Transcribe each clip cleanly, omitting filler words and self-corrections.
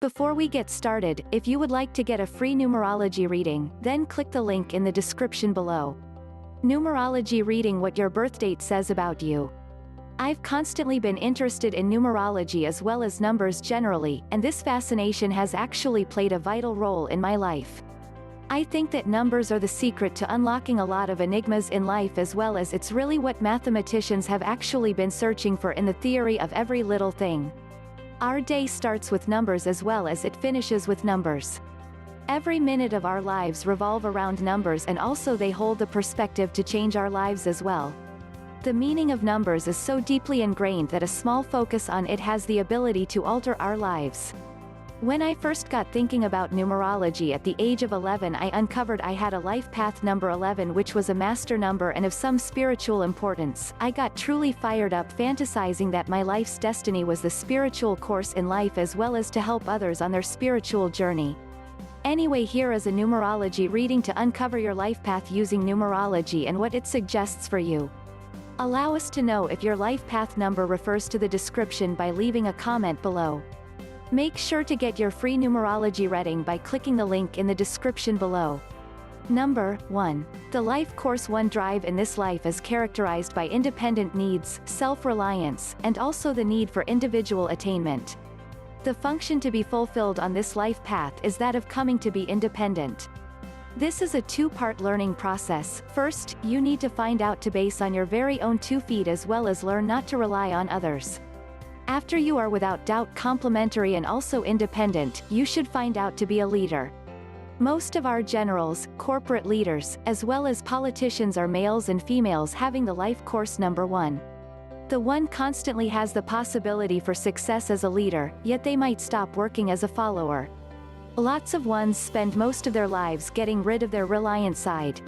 Before we get started, if you would like to get a free numerology reading, then click the link in the description below. Numerology reading: what your birth date says about you. I've constantly been interested in numerology as well as numbers generally, and this fascination has actually played a vital role in my life. I think that numbers are the secret to unlocking a lot of enigmas in life, as well as it's really what mathematicians have actually been searching for in the theory of every little thing. Our day starts with numbers as well as it finishes with numbers. Every minute of our lives revolve around numbers, and also they hold the perspective to change our lives as well. The meaning of numbers is so deeply ingrained that a small focus on it has the ability to alter our lives. When I first got thinking about numerology at the age of 11, I uncovered I had a life path number 11, which was a master number and of some spiritual importance. I got truly fired up, fantasizing that my life's destiny was the spiritual course in life as well as to help others on their spiritual journey. Anyway, here is a numerology reading to uncover your life path using numerology and what it suggests for you. Allow us to know if your life path number refers to the description by leaving a comment below. Make sure to get your free numerology reading by clicking the link in the description below. Number 1. The life course 1 drive in this life is characterized by independent needs, self-reliance, and also the need for individual attainment. The function to be fulfilled on this life path is that of coming to be independent. This is a two-part learning process. First, you need to find out to base on your very own 2 feet as well as learn not to rely on others. After you are without doubt complementary and also independent, you should find out to be a leader. Most of our generals, corporate leaders, as well as politicians are males and females having the life course number 1. The 1 constantly has the possibility for success as a leader, yet they might stop working as a follower. Lots of 1s spend most of their lives getting rid of their reliant side.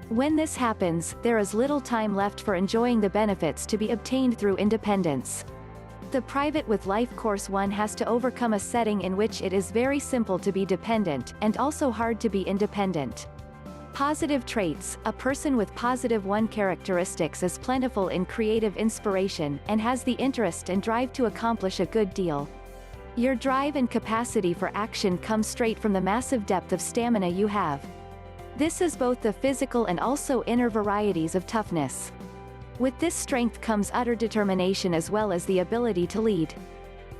When this happens, there is little time left for enjoying the benefits to be obtained through independence. The private with life course 1 has to overcome a setting in which it is very simple to be dependent, and also hard to be independent. Positive traits: a person with positive 1 characteristics is plentiful in creative inspiration, and has the interest and drive to accomplish a good deal. Your drive and capacity for action come straight from the massive depth of stamina you have. This is both the physical and also inner varieties of toughness. With this strength comes utter determination as well as the ability to lead.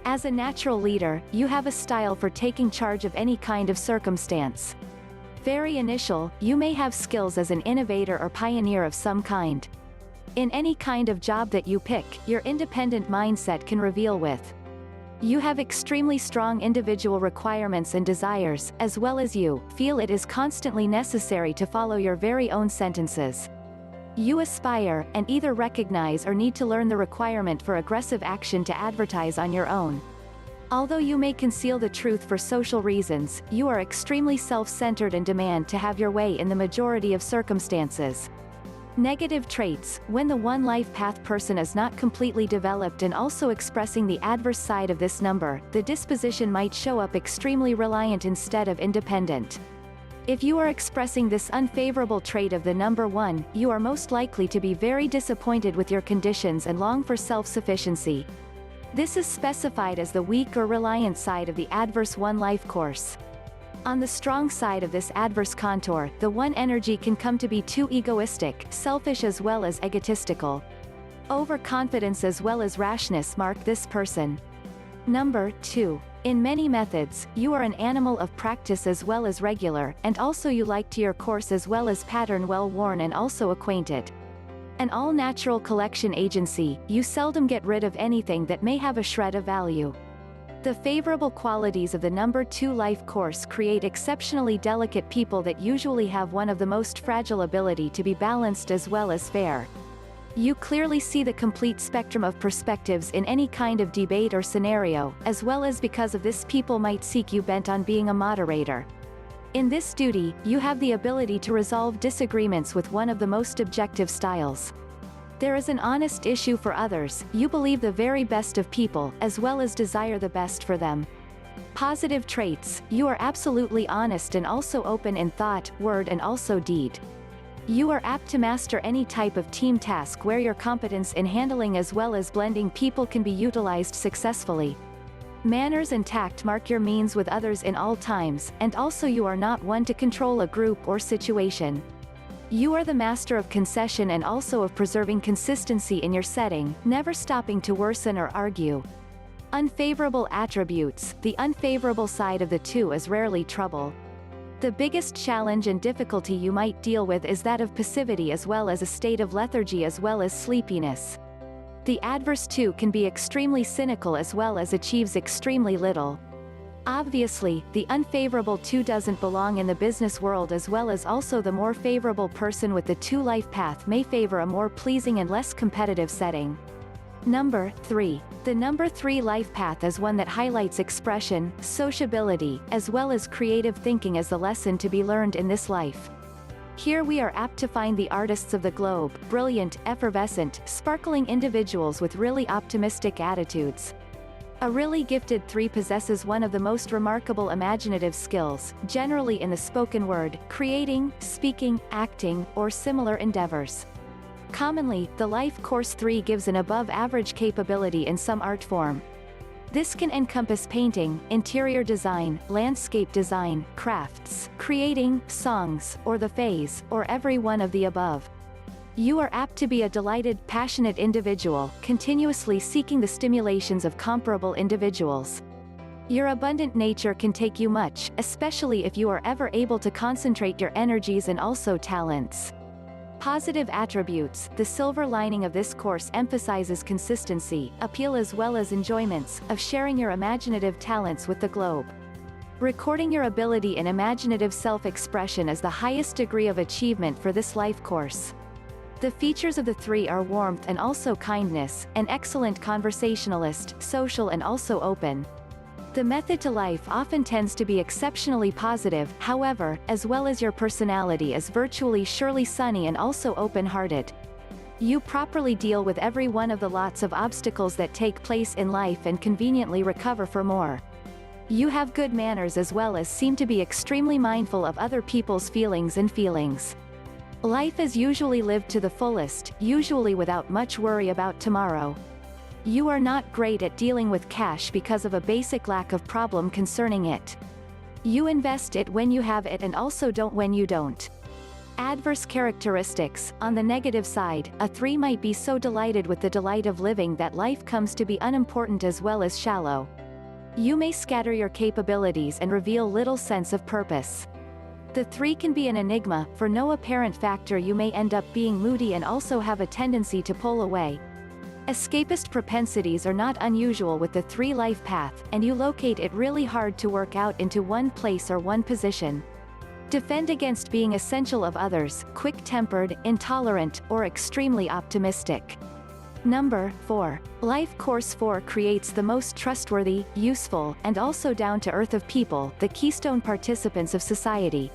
As a natural leader, you have a style for taking charge of any kind of circumstance. Very initial, you may have skills as an innovator or pioneer of some kind. In any kind of job that you pick, your independent mindset can reveal with. You have extremely strong individual requirements and desires, as well as you feel it is constantly necessary to follow your very own sentences. You aspire, and either recognize or need to learn the requirement for aggressive action to advertise on your own. Although you may conceal the truth for social reasons, you are extremely self-centered and demand to have your way in the majority of circumstances. Negative traits: when the 1 life path person is not completely developed and also expressing the adverse side of this number, the disposition might show up extremely reliant instead of independent. If you are expressing this unfavorable trait of the number 1, you are most likely to be very disappointed with your conditions and long for self-sufficiency. This is specified as the weak or reliant side of the adverse 1 life course. On the strong side of this adverse contour, the 1 energy can come to be too egoistic, selfish as well as egotistical. Overconfidence as well as rashness mark this person. Number 2. In many methods, you are an animal of practice as well as regular, and also you like to your course as well as pattern well worn and also acquainted. An all-natural collection agency, you seldom get rid of anything that may have a shred of value. The favorable qualities of the number 2 life course create exceptionally delicate people that usually have one of the most fragile ability to be balanced as well as fair. You clearly see the complete spectrum of perspectives in any kind of debate or scenario, as well as because of this people might seek you bent on being a moderator. In this duty, you have the ability to resolve disagreements with one of the most objective styles. There is an honest issue for others, you believe the very best of people, as well as desire the best for them. Positive traits: you are absolutely honest and also open in thought, word and also deed. You are apt to master any type of team task where your competence in handling as well as blending people can be utilized successfully. Manners and tact mark your means with others in all times, and also you are not one to control a group or situation. You are the master of concession and also of preserving consistency in your setting, never stopping to worsen or argue. Unfavorable attributes: the unfavorable side of the two is rarely trouble. The biggest challenge and difficulty you might deal with is that of passivity as well as a state of lethargy as well as sleepiness. The adverse two can be extremely cynical as well as achieves extremely little. Obviously, the unfavorable two doesn't belong in the business world as well as also the more favorable person with the two life path may favor a more pleasing and less competitive setting. Number 3. The number 3 life path is one that highlights expression, sociability, as well as creative thinking as the lesson to be learned in this life. Here we are apt to find the artists of the globe, brilliant, effervescent, sparkling individuals with really optimistic attitudes. A really gifted 3 possesses one of the most remarkable imaginative skills, generally in the spoken word, creating, speaking, acting, or similar endeavors. Commonly, the life course 3 gives an above-average capability in some art form. This can encompass painting, interior design, landscape design, crafts, creating, songs, or the phase, or every one of the above. You are apt to be a delighted, passionate individual, continuously seeking the stimulations of comparable individuals. Your abundant nature can take you much, especially if you are ever able to concentrate your energies and also talents. Positive attributes: the silver lining of this course emphasizes consistency, appeal as well as enjoyments, of sharing your imaginative talents with the globe. Recording your ability in imaginative self-expression is the highest degree of achievement for this life course. The features of the 3 are warmth and also kindness, an excellent conversationalist, social and also open. The method to life often tends to be exceptionally positive, however, as well as your personality is virtually surely sunny and also open-hearted. You properly deal with every one of the lots of obstacles that take place in life and conveniently recover for more. You have good manners as well as seem to be extremely mindful of other people's feelings and feelings. Life is usually lived to the fullest, usually without much worry about tomorrow. You are not great at dealing with cash because of a basic lack of problem concerning it. You invest it when you have it and also don't when you don't. Adverse characteristics: on the negative side, a 3 might be so delighted with the delight of living that life comes to be unimportant as well as shallow. You may scatter your capabilities and reveal little sense of purpose. The 3 can be an enigma, for no apparent factor you may end up being moody and also have a tendency to pull away. Escapist propensities are not unusual with the 3 life path, and you locate it really hard to work out into one place or one position. Defend against being essential of others, quick-tempered, intolerant, or extremely optimistic. Number 4. Life Course 4 creates the most trustworthy, useful, and also down-to-earth of people, the keystone participants of society.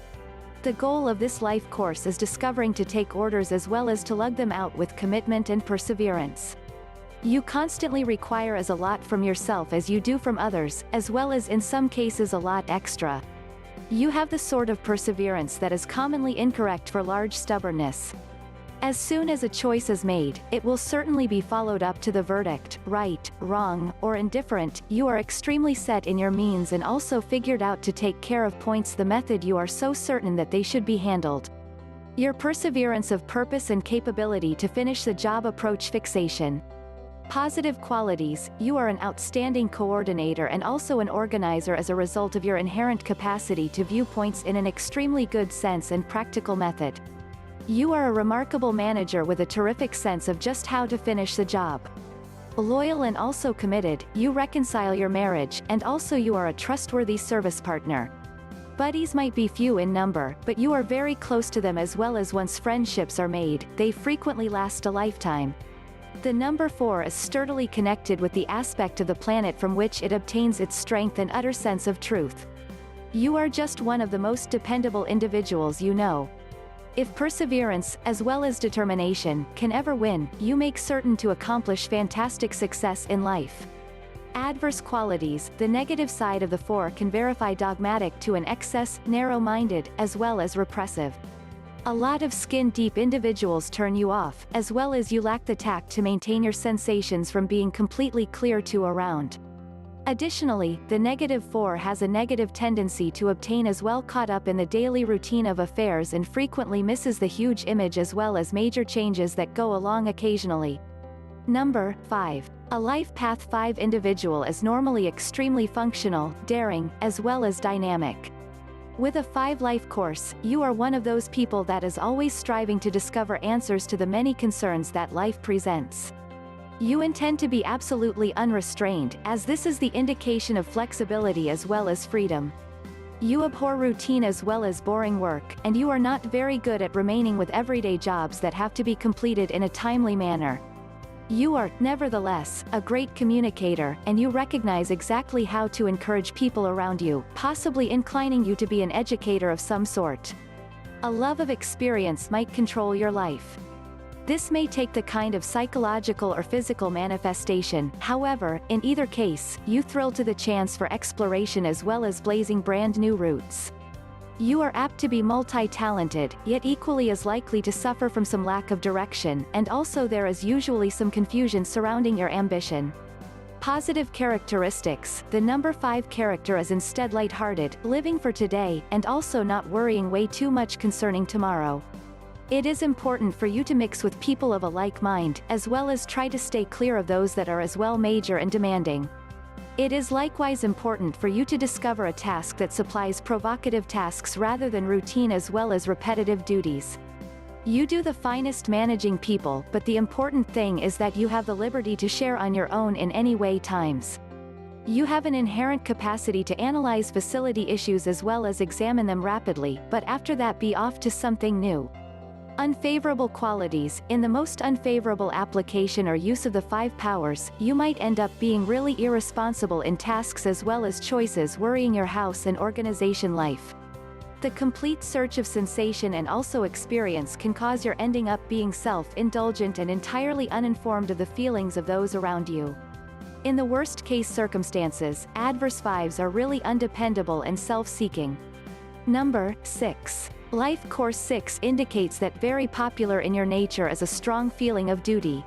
The goal of this life course is discovering to take orders as well as to lug them out with commitment and perseverance. You constantly require as a lot from yourself as you do from others, as well as in some cases a lot extra. You have the sort of perseverance that is commonly incorrect for large stubbornness. As soon as a choice is made, it will certainly be followed up to the verdict, right, wrong, or indifferent. You are extremely set in your means and also figured out to take care of points the method you are so certain that they should be handled. Your perseverance of purpose and capability to finish the job approach fixation. Positive qualities: you are an outstanding coordinator and also an organizer as a result of your inherent capacity to view points in an extremely good sense and practical method. You are a remarkable manager with a terrific sense of just how to finish the job. Loyal and also committed, you reconcile your marriage, and also you are a trustworthy service partner. Buddies might be few in number, but you are very close to them as well as once friendships are made, they frequently last a lifetime. The number 4 is sturdily connected with the aspect of the planet from which it obtains its strength and utter sense of truth. You are just one of the most dependable individuals you know. If perseverance, as well as determination, can ever win, you make certain to accomplish fantastic success in life. Adverse qualities: the negative side of the 4 can verify dogmatic to an excess, narrow-minded, as well as repressive. A lot of skin-deep individuals turn you off, as well as you lack the tact to maintain your sensations from being completely clear to around. Additionally, the -4 has a negative tendency to obtain as well, caught up in the daily routine of affairs and frequently misses the huge image as well as major changes that go along occasionally. Number 5. A life path 5 individual is normally extremely functional, daring, as well as dynamic. With a 5 life course, you are one of those people that is always striving to discover answers to the many concerns that life presents. You intend to be absolutely unrestrained, as this is the indication of flexibility as well as freedom. You abhor routine as well as boring work, and you are not very good at remaining with everyday jobs that have to be completed in a timely manner. You are, nevertheless, a great communicator, and you recognize exactly how to encourage people around you, possibly inclining you to be an educator of some sort. A love of experience might control your life. This may take the kind of psychological or physical manifestation, however, in either case, you thrill to the chance for exploration as well as blazing brand new routes. You are apt to be multi-talented, yet equally as likely to suffer from some lack of direction, and also there is usually some confusion surrounding your ambition. Positive characteristics: the number 5 character is instead lighthearted, living for today, and also not worrying way too much concerning tomorrow. It is important for you to mix with people of a like mind, as well as try to stay clear of those that are as well major and demanding. It is likewise important for you to discover a task that supplies provocative tasks rather than routine as well as repetitive duties. You do the finest managing people, but the important thing is that you have the liberty to share on your own in any way times. You have an inherent capacity to analyze facility issues as well as examine them rapidly, but after that be off to something new. Unfavorable qualities: in the most unfavorable application or use of the 5 powers, you might end up being really irresponsible in tasks as well as choices worrying your house and organization life. The complete search of sensation and also experience can cause your ending up being self-indulgent and entirely uninformed of the feelings of those around you. In the worst case circumstances, adverse 5s are really undependable and self-seeking. Number 6. Life Course 6 indicates that very popular in your nature is a strong feeling of duty.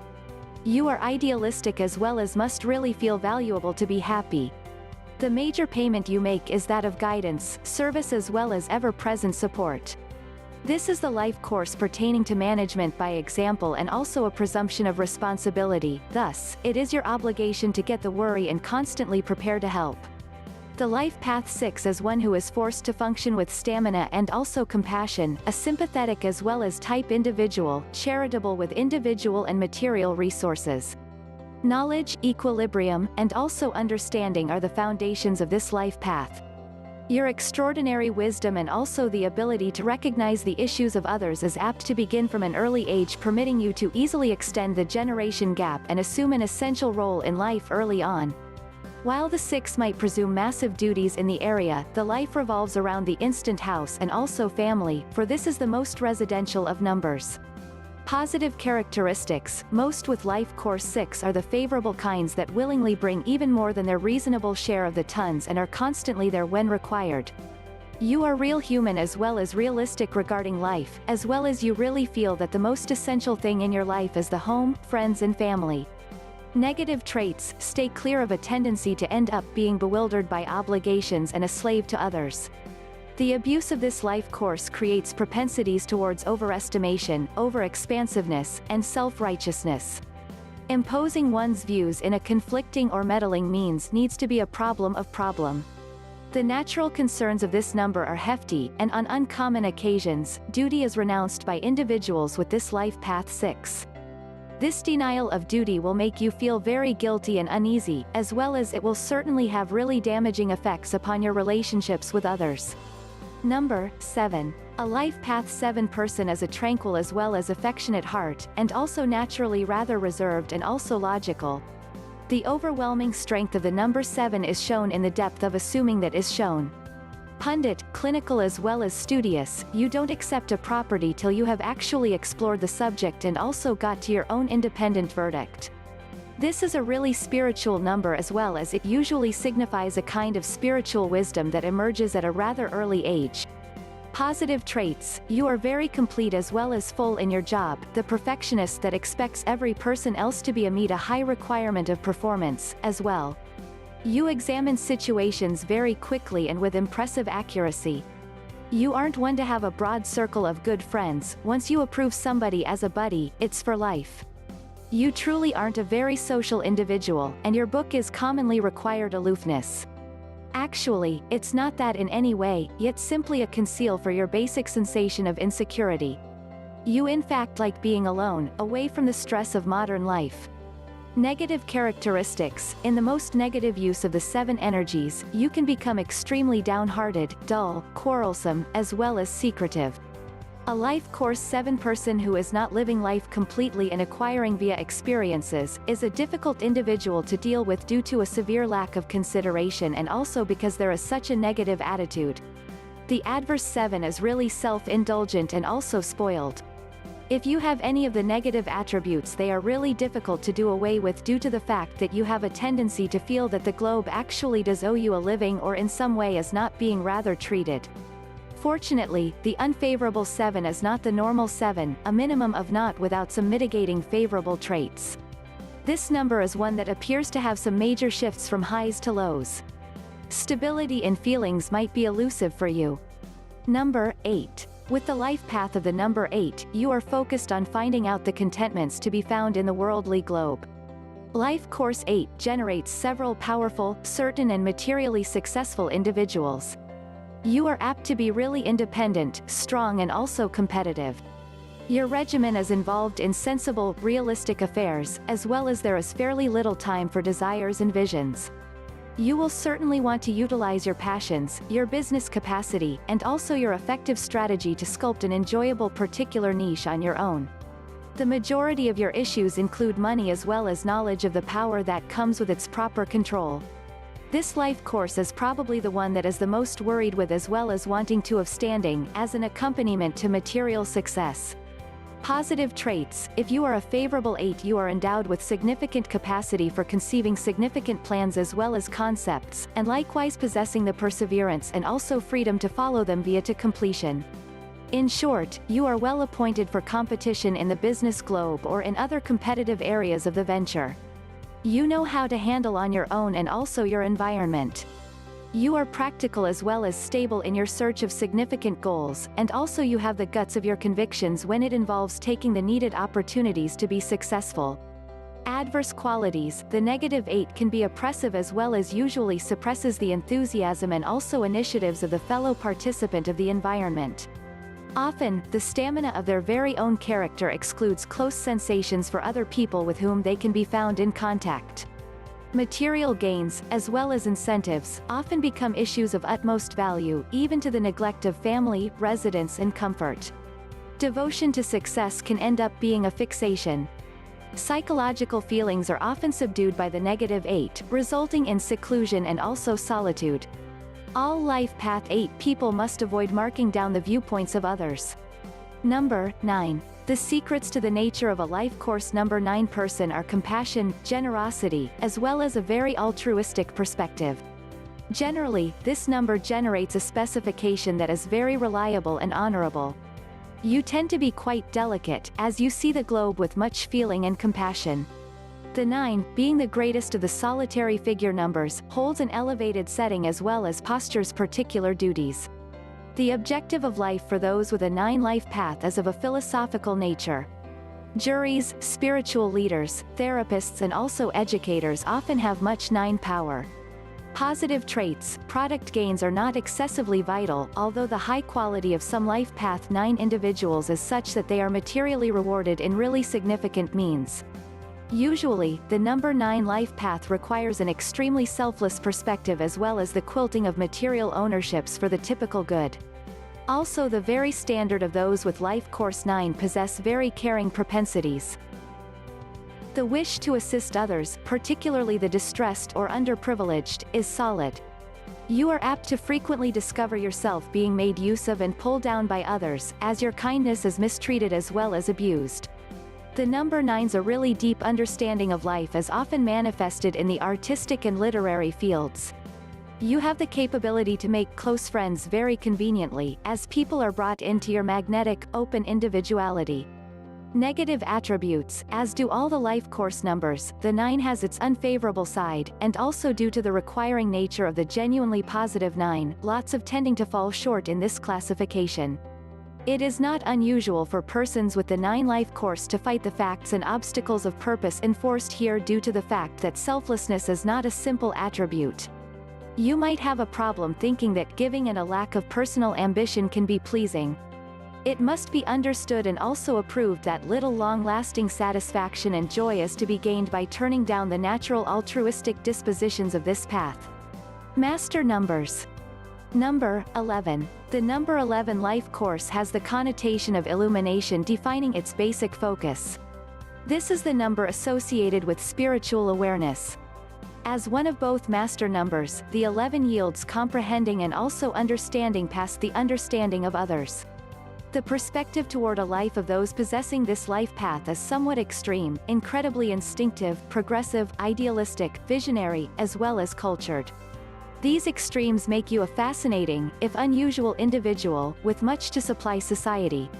You are idealistic as well as must really feel valuable to be happy. The major payment you make is that of guidance, service as well as ever-present support. This is the life course pertaining to management by example and also a presumption of responsibility, thus, it is your obligation to get the worry and constantly prepare to help. The life path 6 is one who is forced to function with stamina and also compassion, a sympathetic as well as type individual, charitable with individual and material resources. Knowledge, equilibrium, and also understanding are the foundations of this life path. Your extraordinary wisdom and also the ability to recognize the issues of others is apt to begin from an early age, permitting you to easily extend the generation gap and assume an essential role in life early on. While the 6 might presume massive duties in the area, the life revolves around the instant house and also family, for this is the most residential of numbers. Positive characteristics: most with life course 6 are the favorable kinds that willingly bring even more than their reasonable share of the tons and are constantly there when required. You are real human as well as realistic regarding life, as well as you really feel that the most essential thing in your life is the home, friends and family. Negative traits: stay clear of a tendency to end up being bewildered by obligations and a slave to others. The abuse of this life course creates propensities towards overestimation, overexpansiveness, and self-righteousness. Imposing one's views in a conflicting or meddling means needs to be a problem of problem. The natural concerns of this number are hefty, and on uncommon occasions, duty is renounced by individuals with this life path 6. This denial of duty will make you feel very guilty and uneasy, as well as it will certainly have really damaging effects upon your relationships with others. Number 7. A life path 7 person is a tranquil as well as affectionate heart, and also naturally rather reserved and also logical. The overwhelming strength of the number 7 is shown in the depth of assuming that is shown. Pundit, clinical as well as studious, you don't accept a property till you have actually explored the subject and also got to your own independent verdict. This is a really spiritual number as well as it usually signifies a kind of spiritual wisdom that emerges at a rather early age. Positive traits: you are very complete as well as full in your job, the perfectionist that expects every person else to meet a high requirement of performance, as well. You examine situations very quickly and with impressive accuracy. You aren't one to have a broad circle of good friends. Once you approve somebody as a buddy, it's for life. You truly aren't a very social individual, and your book is commonly required aloofness. Actually, it's not that in any way, yet simply a conceal for your basic sensation of insecurity. You in fact like being alone, away from the stress of modern life. Negative characteristics. In the most negative use of the 7 energies, you can become extremely downhearted, dull, quarrelsome, as well as secretive. A life course 7 person who is not living life completely and acquiring via experiences, is a difficult individual to deal with due to a severe lack of consideration and also because there is such a negative attitude. The adverse 7 is really self-indulgent and also spoiled. If you have any of the negative attributes, they are really difficult to do away with due to the fact that you have a tendency to feel that the globe actually does owe you a living or in some way is not being rather treated. Fortunately, the unfavorable 7 is not the normal 7, a minimum of not without some mitigating favorable traits. This number is one that appears to have some major shifts from highs to lows. Stability in feelings might be elusive for you. Number 8. With the life path of the number 8, you are focused on finding out the contentments to be found in the worldly globe. Life course 8 generates several powerful, certain and materially successful individuals. You are apt to be really independent, strong and also competitive. Your regimen is involved in sensible, realistic affairs, as well as there is fairly little time for desires and visions. You will certainly want to utilize your passions, your business capacity, and also your effective strategy to sculpt an enjoyable particular niche on your own. The majority of your issues include money as well as knowledge of the power that comes with its proper control. This life course is probably the one that is the most worried with as well as wanting to have standing, as an accompaniment to material success. Positive traits. If you are a favorable 8, you are endowed with significant capacity for conceiving significant plans as well as concepts, and likewise possessing the perseverance and also freedom to follow them via to completion. In short, you are well appointed for competition in the business globe or in other competitive areas of the venture. You know how to handle on your own and also your environment. You are practical as well as stable in your search of significant goals, and also you have the guts of your convictions when it involves taking the needed opportunities to be successful. Adverse qualities. The negative 8 can be oppressive as well as usually suppresses the enthusiasm and also initiatives of the fellow participant of the environment. Often, the stamina of their very own character excludes close sensations for other people with whom they can be found in contact. Material gains, as well as incentives, often become issues of utmost value, even to the neglect of family, residence and comfort. Devotion to success can end up being a fixation. Psychological feelings are often subdued by the negative 8, resulting in seclusion and also solitude. All life path 8 people must avoid marking down the viewpoints of others. Number 9. The secrets to the nature of a life course number 9 person are compassion, generosity, as well as a very altruistic perspective. Generally, this number generates a specification that is very reliable and honorable. You tend to be quite delicate, as you see the globe with much feeling and compassion. The 9, being the greatest of the solitary figure numbers, holds an elevated setting as well as postures particular duties. The objective of life for those with a 9 life path is of a philosophical nature. Juries, spiritual leaders, therapists and also educators often have much 9 power. Positive traits. Product gains are not excessively vital, although the high quality of some life path 9 individuals is such that they are materially rewarded in really significant means. Usually, the number 9 life path requires an extremely selfless perspective as well as the quilting of material ownerships for the typical good. Also, the very standard of those with life course 9 possess very caring propensities. The wish to assist others, particularly the distressed or underprivileged, is solid. You are apt to frequently discover yourself being made use of and pulled down by others, as your kindness is mistreated as well as abused. The number 9's a really deep understanding of life is often manifested in the artistic and literary fields. You have the capability to make close friends very conveniently, as people are brought into your magnetic, open individuality. Negative attributes, as do all the life course numbers, the 9 has its unfavorable side, and also due to the requiring nature of the genuinely positive 9, lots of tending to fall short in this classification. It is not unusual for persons with the 9 life course to fight the facts and obstacles of purpose enforced here due to the fact that selflessness is not a simple attribute. You might have a problem thinking that giving and a lack of personal ambition can be pleasing. It must be understood and also approved that little long-lasting satisfaction and joy is to be gained by turning down the natural altruistic dispositions of this path. Master numbers. Number 11. The number 11 life course has the connotation of illumination defining its basic focus. This is the number associated with spiritual awareness. As one of both master numbers, the 11 yields comprehending and also understanding past the understanding of others. The perspective toward a life of those possessing this life path is somewhat extreme, incredibly instinctive, progressive, idealistic, visionary, as well as cultured. These extremes make you a fascinating, if unusual individual, with much to supply society.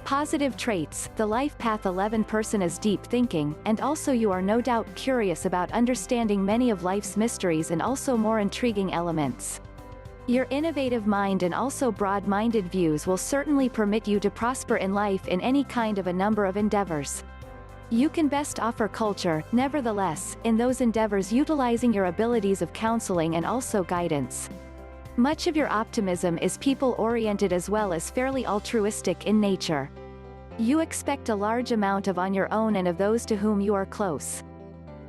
Positive traits, the life path 11 person is deep thinking, and also you are no doubt curious about understanding many of life's mysteries and also more intriguing elements. Your innovative mind and also broad-minded views will certainly permit you to prosper in life in any kind of a number of endeavors. You can best offer culture, nevertheless, in those endeavors utilizing your abilities of counseling and also guidance. Much of your optimism is people-oriented as well as fairly altruistic in nature. You expect a large amount of on your own and of those to whom you are close.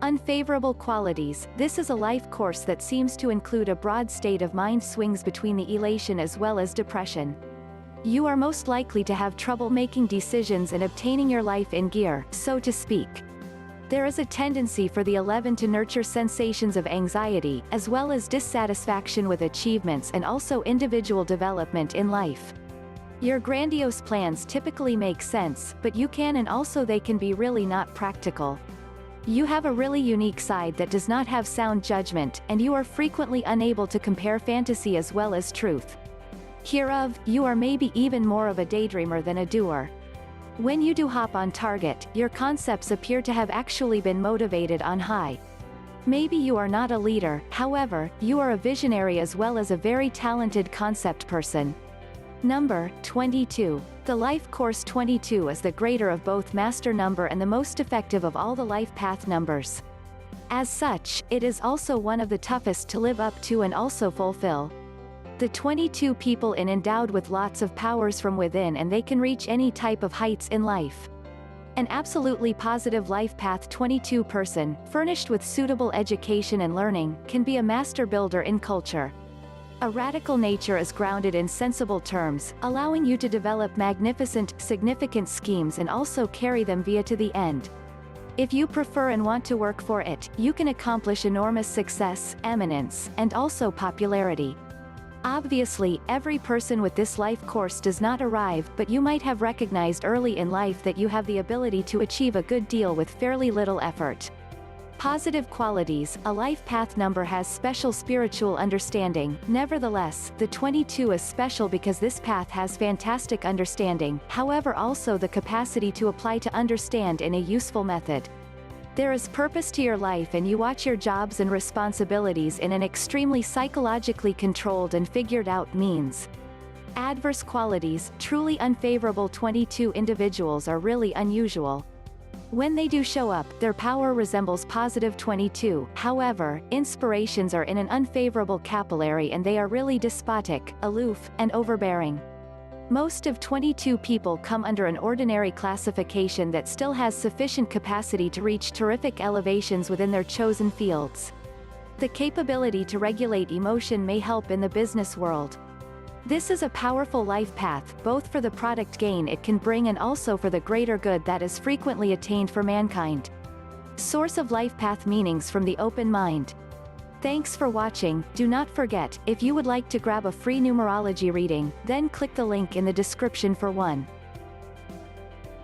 Unfavorable qualities, this is a life course that seems to include a broad state of mind swings between the elation as well as depression. You are most likely to have trouble making decisions and obtaining your life in gear, so to speak. There is a tendency for the 11 to nurture sensations of anxiety, as well as dissatisfaction with achievements and also individual development in life. Your grandiose plans typically make sense, but you can and also they can be really not practical. You have a really unique side that does not have sound judgment, and you are frequently unable to compare fantasy as well as truth. Hereof, you are maybe even more of a daydreamer than a doer. When you do hop on target, your concepts appear to have actually been motivated on high. Maybe you are not a leader, however, you are a visionary as well as a very talented concept person. Number 22. The life course 22 is the greater of both master number and the most effective of all the life path numbers. As such, it is also one of the toughest to live up to and also fulfill. The 22 people in endowed with lots of powers from within and they can reach any type of heights in life. An absolutely positive life path 22 person, furnished with suitable education and learning, can be a master builder in culture. A radical nature is grounded in sensible terms, allowing you to develop magnificent, significant schemes and also carry them via to the end. If you prefer and want to work for it, you can accomplish enormous success, eminence, and also popularity. Obviously, every person with this life course does not arrive, but you might have recognized early in life that you have the ability to achieve a good deal with fairly little effort. Positive qualities, a life path number has special spiritual understanding. Nevertheless, the 22 is special because this path has fantastic understanding, however also the capacity to apply to understand in a useful method. There is purpose to your life and you watch your jobs and responsibilities in an extremely psychologically controlled and figured out means. Adverse qualities, truly unfavorable 22 individuals are really unusual. When they do show up, their power resembles positive 22, however, inspirations are in an unfavorable capillary and they are really despotic, aloof, and overbearing. Most of 22 people come under an ordinary classification that still has sufficient capacity to reach terrific elevations within their chosen fields. The capability to regulate emotion may help in the business world. This is a powerful life path, both for the product gain it can bring and also for the greater good that is frequently attained for mankind. Source of life path meanings from the open mind. Thanks for watching. Do not forget, if you would like to grab a free numerology reading, then click the link in the description for one.